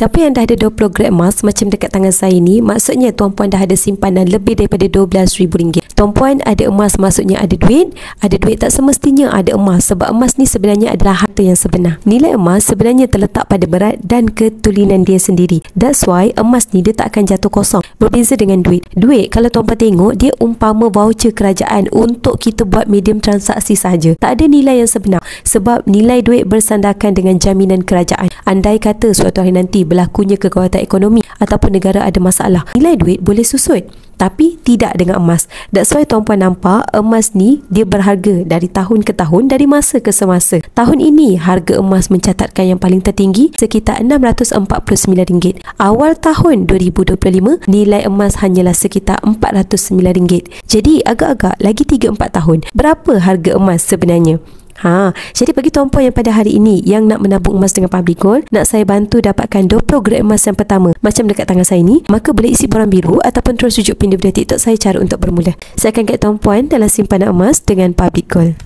Siapa yang dah ada 20 gram emas macam dekat tangan saya ni, maksudnya tuan-puan dah ada simpanan lebih daripada RM12,000. Tuan-puan ada emas, maksudnya ada duit. Ada duit tak semestinya ada emas, sebab emas ni sebenarnya adalah harta yang sebenar. Nilai emas sebenarnya terletak pada berat dan ketulinan dia sendiri. That's why emas ni dia tak akan jatuh kosong. Berbeza dengan duit. Duit kalau tuan-puan tengok, dia umpama voucher kerajaan untuk kita buat medium transaksi saja. Tak ada nilai yang sebenar, sebab nilai duit bersandarkan dengan jaminan kerajaan. Andai kata suatu hari nanti berlakunya kegawatan ekonomi ataupun negara ada masalah, nilai duit boleh susut, tapi tidak dengan emas. That's why tuan-puan nampak emas ni dia berharga dari tahun ke tahun, dari masa ke semasa. Tahun ini harga emas mencatatkan yang paling tertinggi sekitar RM649. Awal tahun 2025 nilai emas hanyalah sekitar RM409. Jadi agak-agak lagi 3-4 tahun, berapa harga emas sebenarnya? Jadi bagi tuan-puan yang pada hari ini yang nak menabung emas dengan Public Gold, nak saya bantu dapatkan 20 gram emas yang pertama macam dekat tangan saya ni, maka boleh isi borang biru ataupun terus rujuk pin di video TikTok saya cara untuk bermula. Saya akan guide tuan-puan dalam simpanan emas dengan Public Gold.